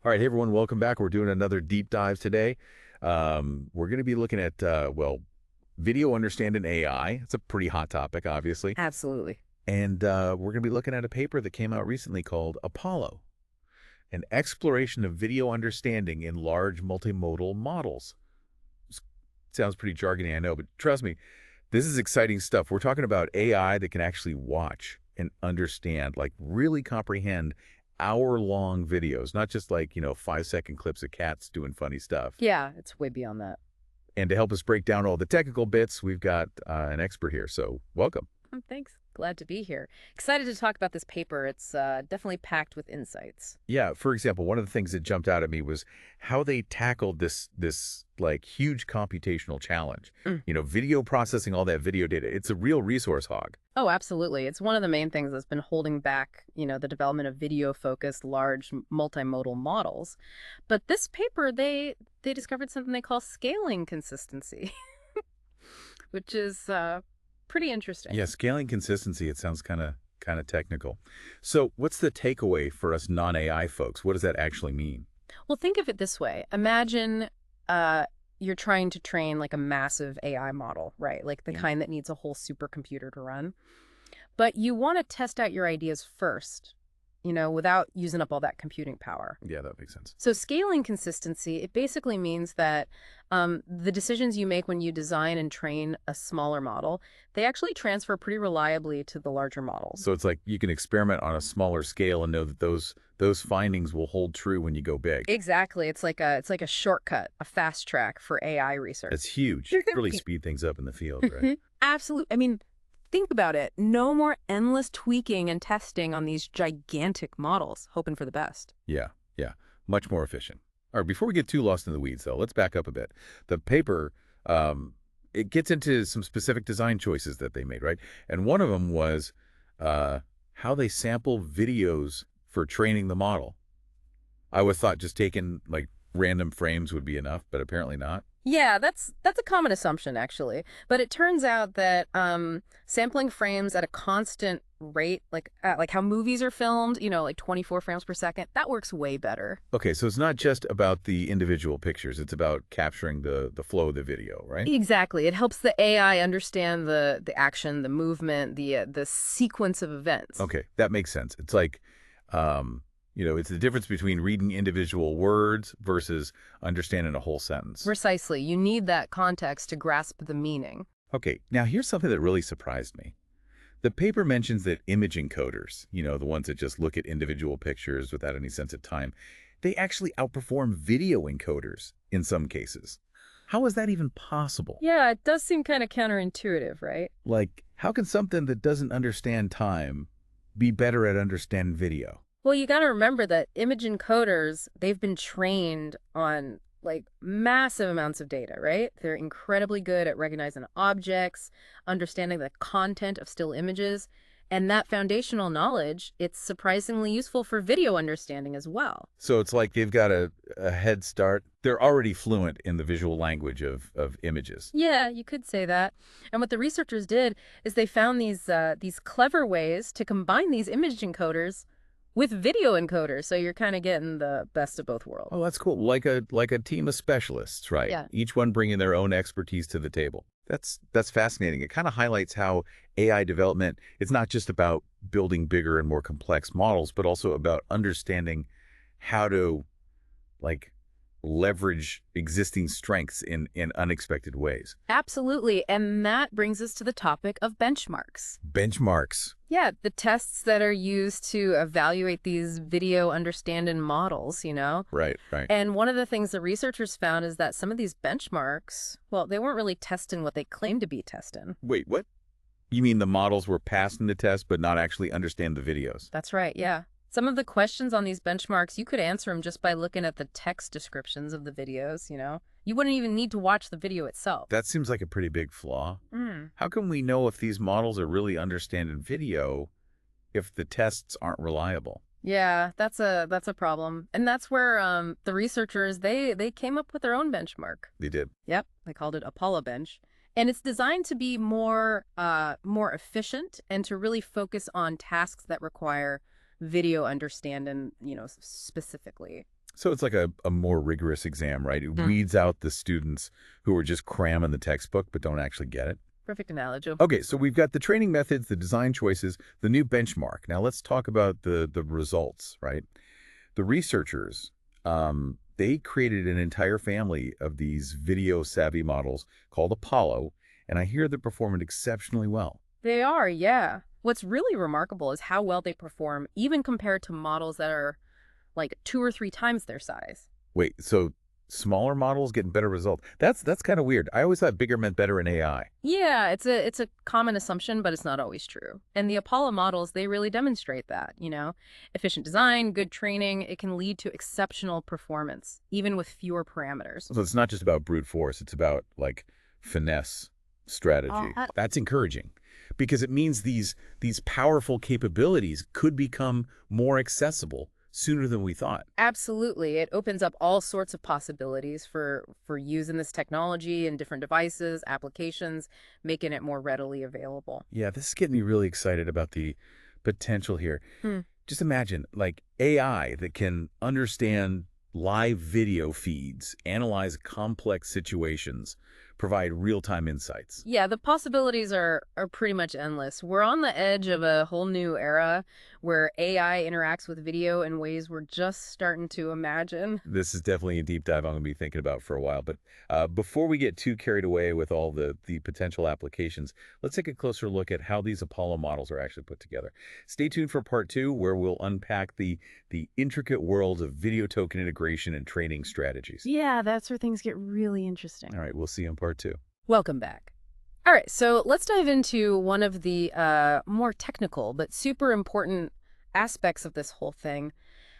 All right, hey everyone, welcome back. We're doing another deep dive today. We're going to be looking at, video understanding AI. It's a pretty hot topic, obviously. Absolutely. And we're going to be looking at a paper that came out recently called Apollo, an exploration of video understanding in large multimodal models. S- Sounds pretty jargony, I know, but trust me, this is exciting stuff. We're talking about AI that can actually watch and understand, like really comprehend hour-long videos, not just like, 5-second clips of cats doing funny stuff. Yeah, it's way beyond that. And to help us break down all the technical bits, we've got an expert here. So welcome. Thanks. Glad to be here. Excited to talk about this paper. It's definitely packed with insights. Yeah, for example, one of the things that jumped out at me was how they tackled this like huge computational challenge. Mm. Video processing all that video data. It's a real resource hog. Oh, absolutely. It's one of the main things that's been holding back, the development of video-focused, large, multimodal models. But this paper, they discovered something they call scaling consistency, which is pretty interesting. Yeah, scaling consistency, it sounds kind of technical. So, what's the takeaway for us non-AI folks? What does that actually mean? Well, think of it this way. Imagine uh, you're trying to train like a massive AI model, right? Like the Yeah. kind that needs a whole supercomputer to run. But you want to test out your ideas first, without using up all that computing power. Yeah, that makes sense. So scaling consistency, it basically means that the decisions you make when you design and train a smaller model, they actually transfer pretty reliably to the larger models. So it's like you can experiment on a smaller scale and know that those findings will hold true when you go big. Exactly. It's like a shortcut, a fast track for AI research. That's huge. Really speed things up in the field, right? Absolutely. I mean, think about it. No more endless tweaking and testing on these gigantic models, hoping for the best. Yeah, yeah. Much more efficient. All right, before we get too lost in the weeds, though, let's back up a bit. The paper, it gets into some specific design choices that they made, right? And one of them was how they sample videos for training the model. I would thought just taking like random frames would be enough, but apparently not. Yeah, that's a common assumption actually. But it turns out that sampling frames at a constant rate, like how movies are filmed, like 24 frames per second, that works way better. Okay, so it's not just about the individual pictures, it's about capturing the flow of the video, right? Exactly. It helps the AI understand the action, the movement, the sequence of events. Okay, that makes sense. It's like, it's the difference between reading individual words versus understanding a whole sentence. Precisely. You need that context to grasp the meaning. Okay, now here's something that really surprised me. The paper mentions that image encoders, the ones that just look at individual pictures without any sense of time, they actually outperform video encoders in some cases. How is that even possible? Yeah, it does seem kind of counterintuitive, right? Like, how can something that doesn't understand time be better at understanding video? Well, you got to remember that image encoders, they've been trained on like massive amounts of data, right? They're incredibly good at recognizing objects, understanding the content of still images, and that foundational knowledge, it's surprisingly useful for video understanding as well. So it's like they've got a head start. They're already fluent in the visual language of images. Yeah, you could say that. And what the researchers did is they found these clever ways to combine these image encoders with video encoders, so you're kind of getting the best of both worlds. Oh, that's cool. Like a team of specialists, right? Yeah. Each one bringing their own expertise to the table. That's fascinating. It kind of highlights how AI development, it's not just about building bigger and more complex models, but also about understanding how to like leverage existing strengths in unexpected ways. Absolutely. And that brings us to the topic of benchmarks. Benchmarks. Yeah, the tests that are used to evaluate these video understanding models, Right, right. And one of the things the researchers found is that some of these benchmarks, well, they weren't really testing what they claimed to be testing. Wait, what? You mean the models were passing the test but not actually understand the videos? That's right, yeah. Some of the questions on these benchmarks, you could answer them just by looking at the text descriptions of the videos. You wouldn't even need to watch the video itself. That seems like a pretty big flaw. Mm. How can we know if these models are really understanding video if the tests aren't reliable? Yeah, that's a problem. And that's where the researchers, they came up with their own benchmark. They did. Yep, they called it Apollo Bench. And it's designed to be more efficient and to really focus on tasks that require video understanding, specifically. So it's like a more rigorous exam, right? It weeds out the students who are just cramming the textbook but don't actually get it. Perfect analogy. Okay, so we've got the training methods, the design choices, the new benchmark. Now let's talk about the results, right? The researchers, they created an entire family of these video savvy models called Apollo, and I hear they're performing exceptionally well. They are, yeah. What's really remarkable is how well they perform, even compared to models that are like 2 or 3 times their size. Wait, so smaller models getting better results? That's kind of weird. I always thought bigger meant better in AI. Yeah, it's a common assumption, but it's not always true. And the Apollo models, they really demonstrate that, Efficient design, good training, it can lead to exceptional performance, even with fewer parameters. So it's not just about brute force, it's about like finesse strategy. Uh, That's encouraging because it means these powerful capabilities could become more accessible sooner than we thought. Absolutely. It opens up all sorts of possibilities for using this technology in different devices, applications, making it more readily available. Yeah, this is getting me really excited about the potential here. Hmm. Just imagine like AI that can understand live video feeds, analyze complex situations, provide real-time insights. Yeah, the possibilities are pretty much endless. We're on the edge of a whole new era where AI interacts with video in ways we're just starting to imagine. This is definitely a deep dive I'm going to be thinking about for a while. But before we get too carried away with all the potential applications, let's take a closer look at how these Apollo models are actually put together. Stay tuned for part 2, where we'll unpack the intricate world of video token integration and training strategies. Yeah, that's where things get really interesting. All right, we'll see you in part 2. Welcome back. All right, so let's dive into one of the more technical but super important aspects of this whole thing.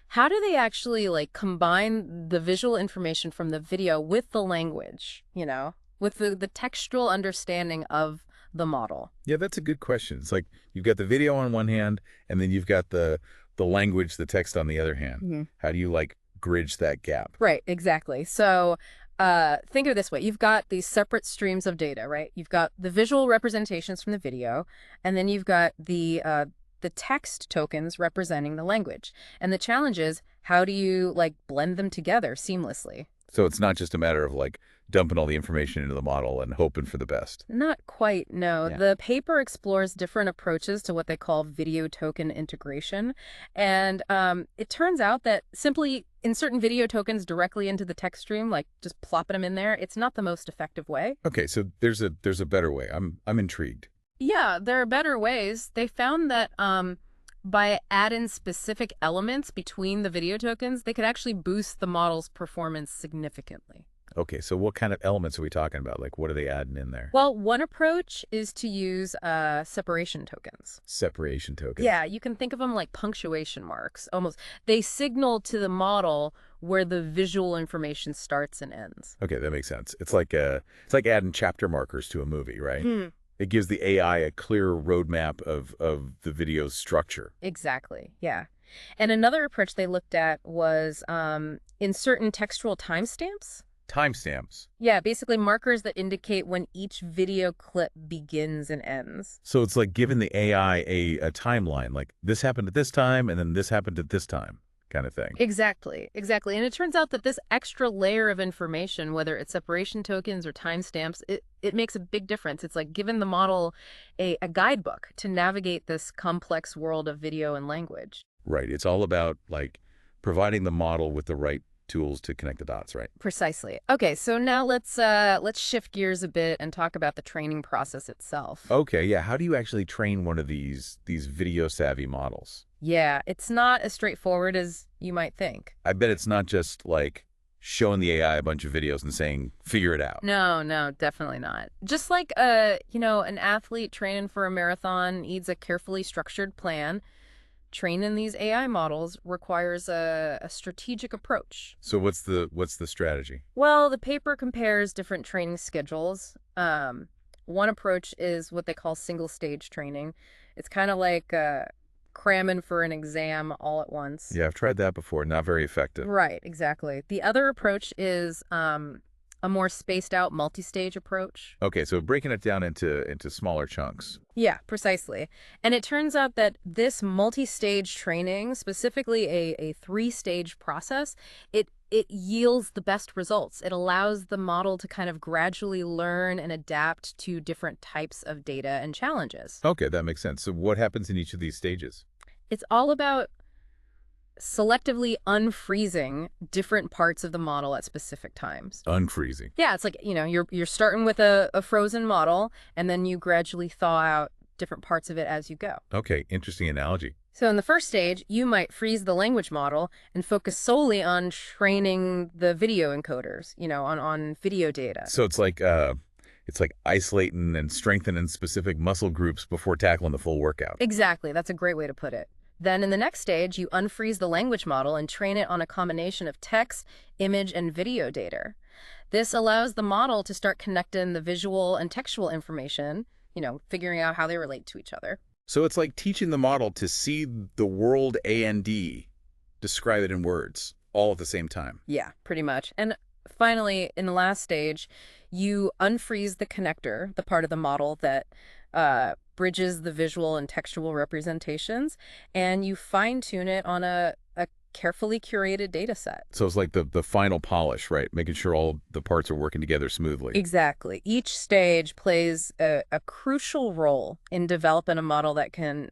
How do they actually like combine the visual information from the video with the language, with the textual understanding of the model? Yeah, that's a good question. It's like you've got the video on one hand, and then you've got the language, the text on the other hand. Mhm. How do you like bridge that gap? Right, exactly. So think of it this way. You've got these separate streams of data, right? You've got the visual representations from the video, and then you've got the text tokens representing the language. And the challenge is, how do you like blend them together seamlessly? So it's not just a matter of like dumping all the information into the model and hoping for the best. Not quite, no. Yeah. The paper explores different approaches to what they call video token integration. And it turns out that simply inserting video tokens directly into the text stream, like just plopping them in there, it's not the most effective way. Okay, so there's a better way. I'm intrigued. Yeah, there are better ways. They found that by adding specific elements between the video tokens, they could actually boost the model's performance significantly. Okay, so what kind of elements are we talking about? Like, what are they adding in there? Well, one approach is to use separation tokens. Separation tokens. Yeah, you can think of them like punctuation marks, almost. They signal to the model where the visual information starts and ends. Okay, that makes sense. It's like adding chapter markers to a movie, right? It gives the AI a clear roadmap of the video's structure. Exactly, yeah. And another approach they looked at was in certain textual timestamps. Timestamps. Yeah, basically markers that indicate when each video clip begins and ends. So it's like giving the AI a timeline, like this happened at this time and then this happened at this time kind of thing. Exactly, exactly. And it turns out that this extra layer of information, whether it's separation tokens or timestamps, it makes a big difference. It's like giving the model a guidebook to navigate this complex world of video and language. Right. It's all about like providing the model with the right tools to connect the dots, right? Precisely. Okay, so now let's shift gears a bit and talk about the training process itself. Okay, yeah. How do you actually train one of these video savvy models? Yeah, it's not as straightforward as you might think. I bet it's not just like showing the AI a bunch of videos and saying, figure it out. No, no, definitely not. Just like an athlete training for a marathon needs a carefully structured plan, training these AI models requires a strategic approach. So what's the strategy? Well, the paper compares different training schedules. One approach is what they call single stage training. It's kind of like cramming for an exam all at once. Yeah, I've tried that before. Not very effective. Right, exactly. The other approach is a more spaced out multi-stage approach. Okay, so breaking it down into smaller chunks. Yeah, precisely. And it turns out that this multi-stage training, specifically a three-stage process, it yields the best results. It allows the model to kind of gradually learn and adapt to different types of data and challenges. Okay, that makes sense. So what happens in each of these stages? It's all about selectively unfreezing different parts of the model at specific times. Unfreezing. Yeah, it's like, you're starting with a frozen model, and then you gradually thaw out different parts of it as you go. Okay, interesting analogy. So in the first stage, you might freeze the language model and focus solely on training the video encoders, on video data. So it's like isolating and strengthening specific muscle groups before tackling the full workout. Exactly, that's a great way to put it. Then in the next stage, you unfreeze the language model and train it on a combination of text, image, and video data. This allows the model to start connecting the visual and textual information, figuring out how they relate to each other. So it's like teaching the model to see the world A&D, describe it in words, all at the same time. Yeah, pretty much. And finally, in the last stage, you unfreeze the connector, the part of the model that bridges the visual and textual representations, and you fine-tune it on a carefully curated data set. So it's like the final polish, right? Making sure all the parts are working together smoothly. Exactly. Each stage plays a crucial role in developing a model that can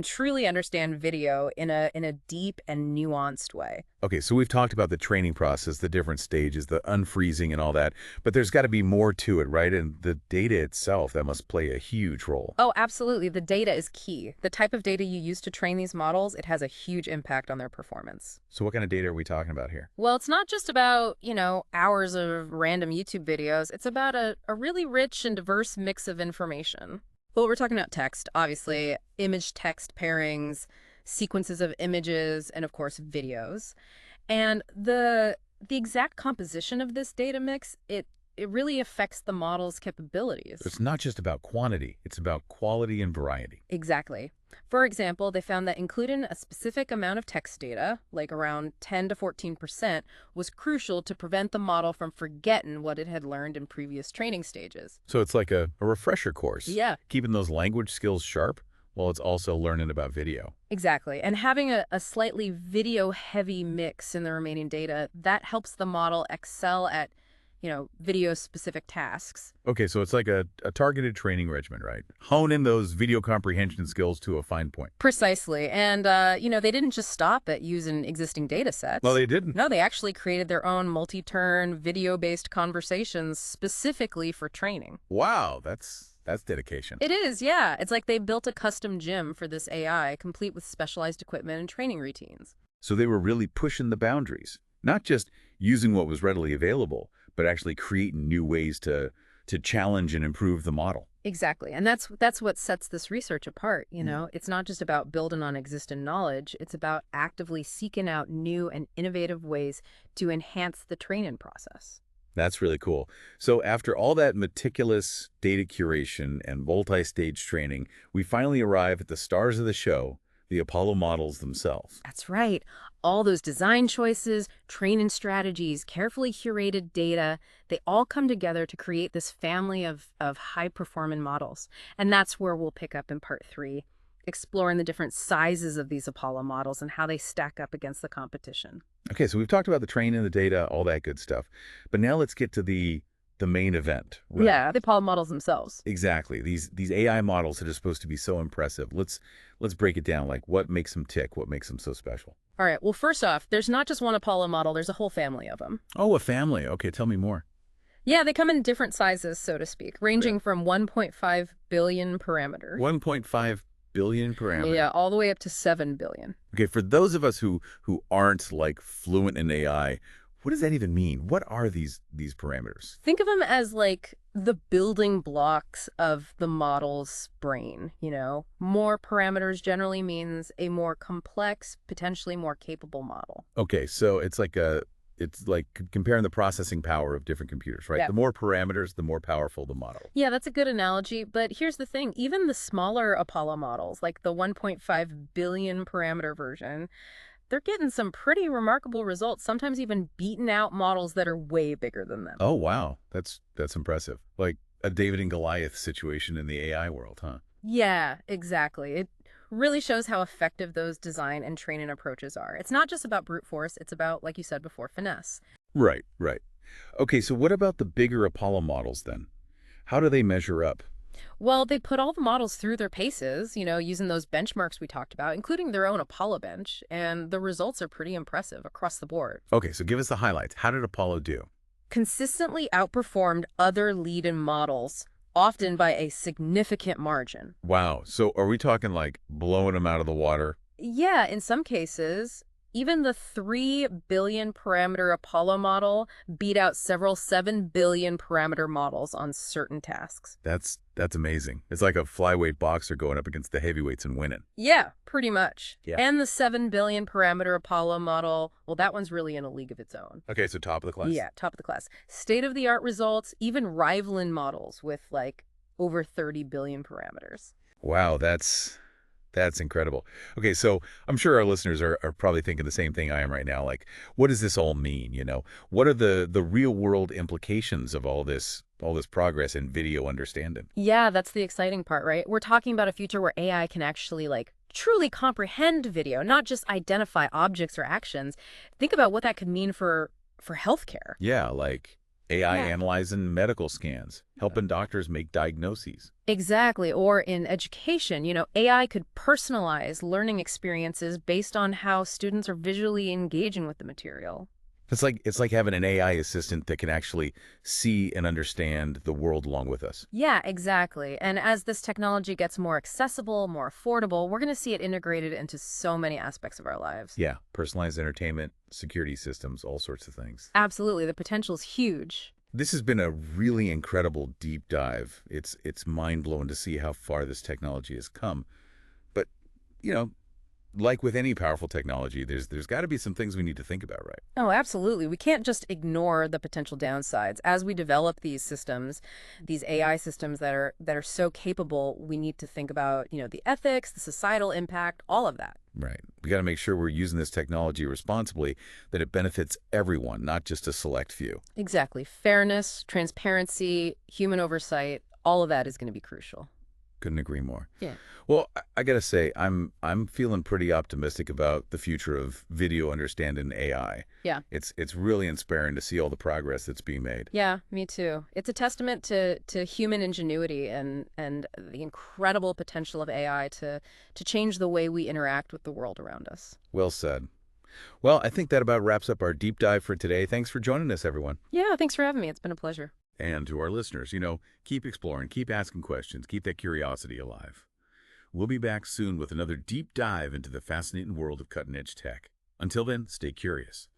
truly understand video in a deep and nuanced way. Okay, so we've talked about the training process, the different stages, the unfreezing and all that, but there's got to be more to it, right? And the data itself, that must play a huge role. Oh, absolutely. The data is key. The type of data you use to train these models, it has a huge impact on their performance. So what kind of data are we talking about here? Well, it's not just about, hours of random YouTube videos. It's about a really rich and diverse mix of information. Well, we're talking about text, obviously, image-text pairings, sequences of images, and of course, videos. And the exact composition of this data mix, it really affects the model's capabilities. It's not just about quantity, it's about quality and variety. Exactly. For example, they found that including a specific amount of text data, like around 10 to 14%, was crucial to prevent the model from forgetting what it had learned in previous training stages. So it's like a refresher course. Yeah. Keeping those language skills sharp while it's also learning about video. Exactly. And having a slightly video-heavy mix in the remaining data, that helps the model excel at video-specific tasks. Okay, so it's like a targeted training regimen, right? Hone in those video comprehension skills to a fine point. Precisely. And, they didn't just stop at using existing data sets. Well, they didn't. No, they actually created their own multi-turn, video-based conversations specifically for training. Wow, that's dedication. It is, yeah. It's like they built a custom gym for this AI, complete with specialized equipment and training routines. So they were really pushing the boundaries, not just using what was readily available, but actually creating new ways to challenge and improve the model. Exactly. And that's what sets this research apart, It's not just about building on existing knowledge. It's about actively seeking out new and innovative ways to enhance the training process. That's really cool. So after all that meticulous data curation and multi-stage training, we finally arrive at the stars of the show, the Apollo models themselves. That's right. All those design choices, training strategies, carefully curated data, they all come together to create this family of high-performing models. And that's where we'll pick up in part 3, exploring the different sizes of these Apollo models and how they stack up against the competition. Okay, so we've talked about the training, the data, all that good stuff. But now let's get to the main event. Right? Yeah, the Apollo models themselves. Exactly. These AI models that are supposed to be so impressive. Let's break it down. Like, what makes them tick? What makes them so special? All right. Well, first off, there's not just one Apollo model. There's a whole family of them. Oh, a family. Okay, tell me more. Yeah, they come in different sizes, so to speak, ranging from 1.5 billion parameters. 1.5 billion parameters. Yeah, all the way up to 7 billion. Okay, for those of us who aren't like fluent in AI, what does that even mean? What are these parameters? Think of them as like the building blocks of the model's brain, More parameters generally means a more complex, potentially more capable model. Okay, so it's like comparing the processing power of different computers, right? Yeah. The more parameters, the more powerful the model. Yeah, that's a good analogy. But here's the thing. Even the smaller Apollo models, like the 1.5 billion parameter version, they're getting some pretty remarkable results, sometimes even beating out models that are way bigger than them. Oh, wow. That's impressive. Like a David and Goliath situation in the AI world, huh? Yeah, exactly. It really shows how effective those design and training approaches are. It's not just about brute force, it's about, like you said before, finesse. Right, right. Okay, so what about the bigger Apollo models then? How do they measure up? Well, they put all the models through their paces, using those benchmarks we talked about, including their own Apollo bench, and the results are pretty impressive across the board. Okay, so give us the highlights. How did Apollo do? Consistently outperformed other lead-in models, often by a significant margin. Wow. So are we talking like blowing them out of the water? Yeah, in some cases, even the 3 billion parameter Apollo model beat out several 7 billion parameter models on certain tasks. That's amazing. It's like a flyweight boxer going up against the heavyweights and winning. Yeah, pretty much. Yeah. And the 7 billion parameter Apollo model, well, that one's really in a league of its own. Okay, so top of the class. Yeah, top of the class. State-of-the-art results, even rivaling models with like over 30 billion parameters. Wow, that's incredible. Okay, so I'm sure our listeners are probably thinking the same thing I am right now. Like, what does this all mean? What are the real world implications of all this progress in video understanding? Yeah, that's the exciting part, right? We're talking about a future where AI can actually like truly comprehend video, not just identify objects or actions. Think about what that could mean for healthcare. Yeah, like AI Yeah. analyzing medical scans, helping doctors make diagnoses. Exactly. Or in education, AI could personalize learning experiences based on how students are visually engaging with the material. It's like having an AI assistant that can actually see and understand the world along with us. Yeah, exactly. And as this technology gets more accessible, more affordable, we're going to see it integrated into so many aspects of our lives. Yeah, personalized entertainment, security systems, all sorts of things. Absolutely. The potential's huge. This has been a really incredible deep dive. It's mind-blowing to see how far this technology has come. But, you know, like with any powerful technology, there's got to be some things we need to think about, right? Oh, absolutely. We can't just ignore the potential downsides. As we develop these systems, these AI systems that are so capable, we need to think about, the ethics, the societal impact, all of that. Right. We got to make sure we're using this technology responsibly, that it benefits everyone, not just a select few. Exactly. Fairness, transparency, human oversight, all of that is going to be crucial. Couldn't agree more. Yeah. Well, I got to say, I'm feeling pretty optimistic about the future of video understanding AI. Yeah. It's really inspiring to see all the progress that's being made. Yeah, me too. It's a testament to human ingenuity and the incredible potential of AI to change the way we interact with the world around us. Well said. Well, I think that about wraps up our deep dive for today. Thanks for joining us, everyone. Yeah, thanks for having me. It's been a pleasure. And to our listeners, keep exploring, keep asking questions, keep that curiosity alive. We'll be back soon with another deep dive into the fascinating world of cutting-edge tech. Until then, stay curious.